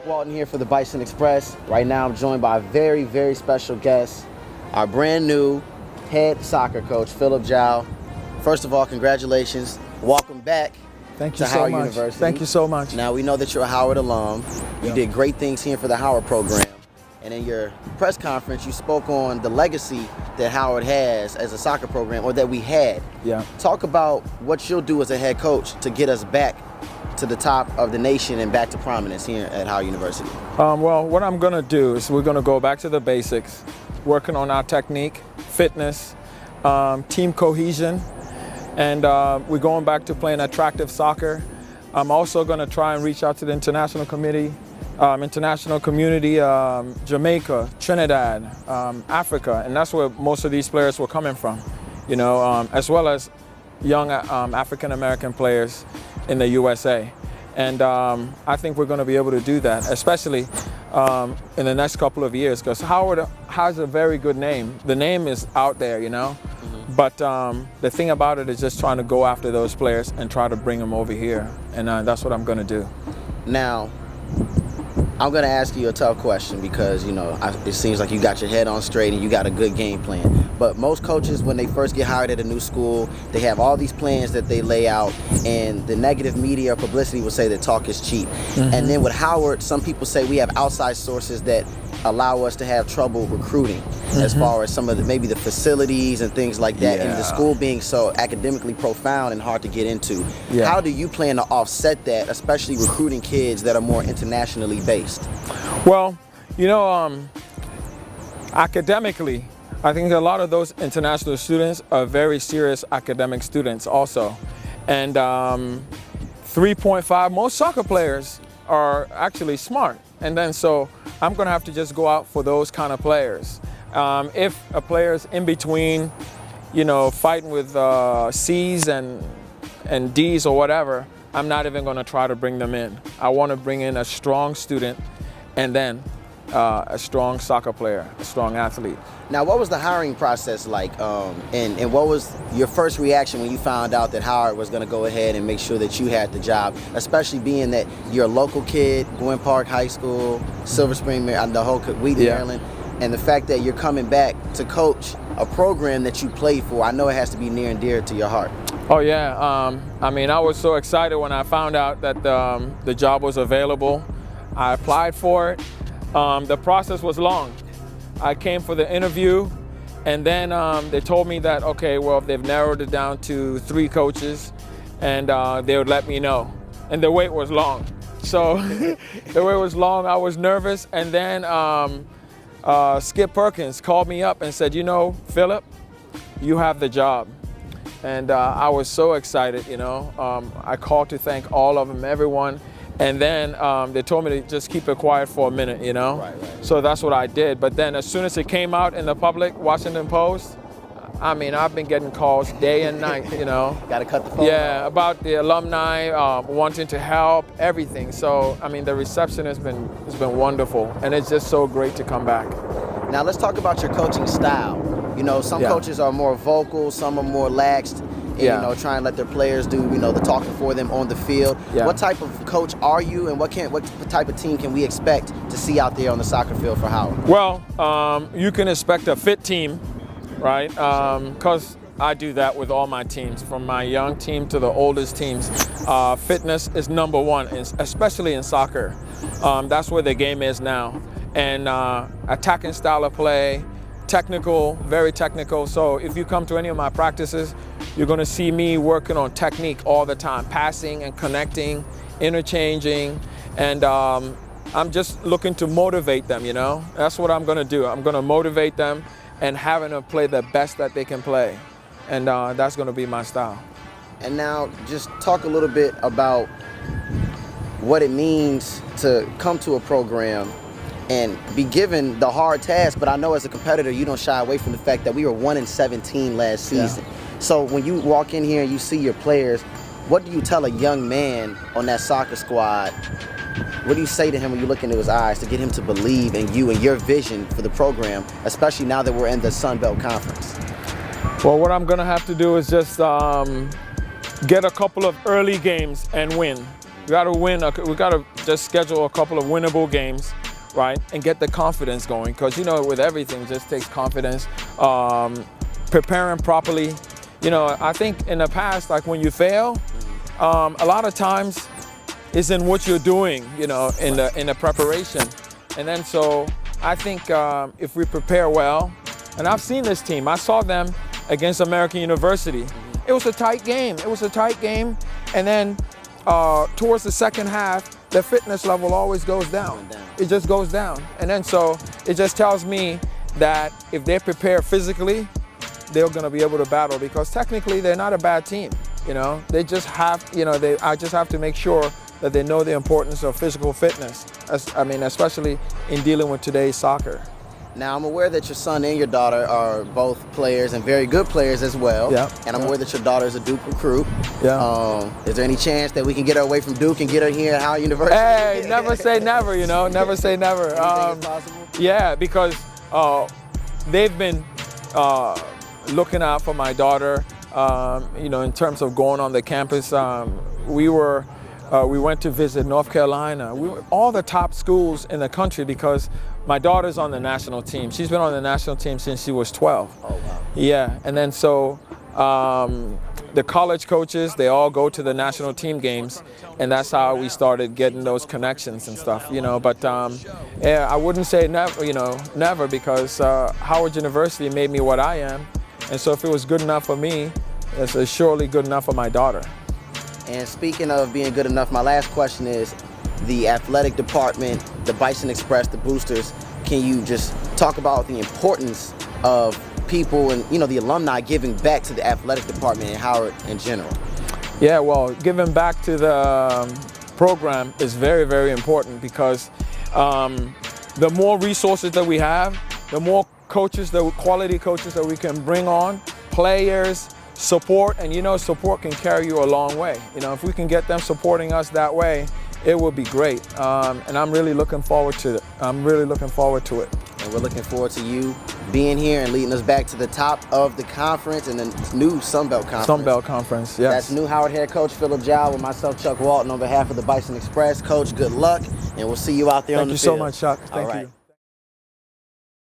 Chuck Walton here for the Bison Express. Right now I'm joined by a very, very special guest, our brand new head soccer coach, Philip Gyau. First of all, congratulations. Welcome back to Howard University. Thank you so much. Now we know that you're a Howard alum. You did great things here for the Howard program. And in your press conference, you spoke on the legacy that Howard has as a soccer program, or that we had. Yeah. Talk about what you'll do as a head coach to get us back to the top of the nation and back to prominence here at Howard University. Well, what I'm going to do is we're going to go back to the basics, working on our technique, fitness, team cohesion, and we're going back to playing attractive soccer. I'm also going to try and reach out to the international community, Jamaica, Trinidad, Africa, and that's where most of these players were coming from, you know, as well as young African-American players in the USA. And I think we're going to be able to do that, especially in the next couple of years, because Howard has a very good name. The name is out there, you know, but the thing about it is just trying to go after those players and try to bring them over here, and that's what I'm going to do. Now, I'm going to ask you a tough question because, you know, it seems like you got your head on straight and you got a good game plan. But most coaches, when they first get hired at a new school, they have all these plans that they lay out, and the negative media or publicity will say that talk is cheap. And then with Howard, some people say we have outside sources that allow us to have trouble recruiting as far as some of maybe the facilities and things like that, and the school being so academically profound and hard to get into. How do you plan to offset that, especially recruiting kids that are more internationally based? Well, you know, academically, I think a lot of those international students are very serious academic students also. And 3.5, most soccer players are actually smart. And then so I'm going to have to just go out for those kind of players. If a player's in between, you know, fighting with C's and D's or whatever, I'm not even going to try to bring them in. I want to bring in a strong student and then a strong soccer player, a strong athlete. Now, what was the hiring process like, and what was your first reaction when you found out that Howard was going to go ahead and make sure that you had the job, especially being that you're a local kid, Gwynn Park High School, Silver Spring, the whole Wheaton, Maryland, and the fact that you're coming back to coach a program that you played for? I know it has to be near and dear to your heart. Oh yeah, I mean, I was so excited when I found out that the job was available. I applied for it. The process was long. I came for the interview, and then they told me that, okay, well, they've narrowed it down to 3 coaches, and they would let me know. And the wait was long. So the wait was long, I was nervous, and then Skip Perkins called me up and said, you know, Philip, you have the job. And I was so excited, you know. I called to thank all of them, everyone. And then they told me to just keep it quiet for a minute, you know. Right. So that's what I did. But then as soon as it came out in the public, Washington Post, I mean, I've been getting calls day and night, you know. Got to cut the phone off. off. About the alumni wanting to help, everything. So, I mean, the reception has been wonderful. And it's just so great to come back. Now, let's talk about your coaching style. You know, some coaches are more vocal, some are more laxed. You know, try and let their players do, you know, the talking for them on the field. What type of coach are you, and what type of team can we expect to see out there on the soccer field for Howard? Well, you can expect a fit team, right? Because I do that with all my teams, from my young team to the oldest teams. Fitness is number one, especially in soccer. That's where the game is now. And attacking style of play, technical, very technical. So if you come to any of my practices, you're going to see me working on technique all the time, passing and connecting, interchanging, and I'm just looking to motivate them, you know. That's what I'm going to do. I'm going to motivate them and having them play the best that they can play, and that's going to be my style. And now just talk a little bit about what it means to come to a program and be given the hard task, but I know as a competitor you don't shy away from the fact that we were 1-17 last season. So when you walk in here and you see your players, what do you tell a young man on that soccer squad? What do you say to him when you look into his eyes to get him to believe in you and your vision for the program, especially now that we're in the Sun Belt Conference? Well, what I'm going to have to do is just get a couple of early games and win. got to win. We got to just schedule a couple of winnable games, right, and get the confidence going. Because with everything, it just takes confidence. Preparing properly. I think in the past, like when you fail, a lot of times it's in what you're doing, in the preparation. And then so I think if we prepare well, and I've seen this team, I saw them against American University. It was a tight game. And then towards the second half, the fitness level always goes down. It just goes down. And then so it just tells me that if they prepare physically, they're going to be able to battle, because technically they're not a bad team. They just have, I just have to make sure that they know the importance of physical fitness, especially in dealing with today's soccer. Now, I'm aware that your son and your daughter are both players and very good players as well. Yeah. And I'm aware that your daughter is a Duke recruit. Yeah. Is there any chance that we can get her away from Duke and get her here at Howard University? Hey, never say never, never say never. Anything is possible? Yeah, because they've been looking out for my daughter, in terms of going on the campus. We went to visit North Carolina. All the top schools in the country, because my daughter's on the national team. She's been on the national team since she was 12. Oh, wow. Yeah, and then so the college coaches, they all go to the national team games, and that's how we started getting those connections and stuff, But yeah, I wouldn't say never, never, because Howard University made me what I am. And so if it was good enough for me, it's surely good enough for my daughter. And speaking of being good enough, my last question is, the athletic department, the Bison Express, the boosters, can you just talk about the importance of people and, the alumni giving back to the athletic department in Howard in general? Yeah, well, giving back to the program is very, very important, because the more resources that we have, the more coaches, the quality coaches that we can bring on, players, support, and support can carry you a long way. If we can get them supporting us that way, it would be great. And I'm really looking forward to it. And we're looking forward to you being here and leading us back to the top of the conference and the new Sun Belt Conference. Sun Belt Conference, yes. That's new Howard head coach Philip Gyau with myself, Chuck Walton, on behalf of the Bison Express. Coach, good luck, and we'll see you out there on the field. Thank you so much, Chuck. Thank you.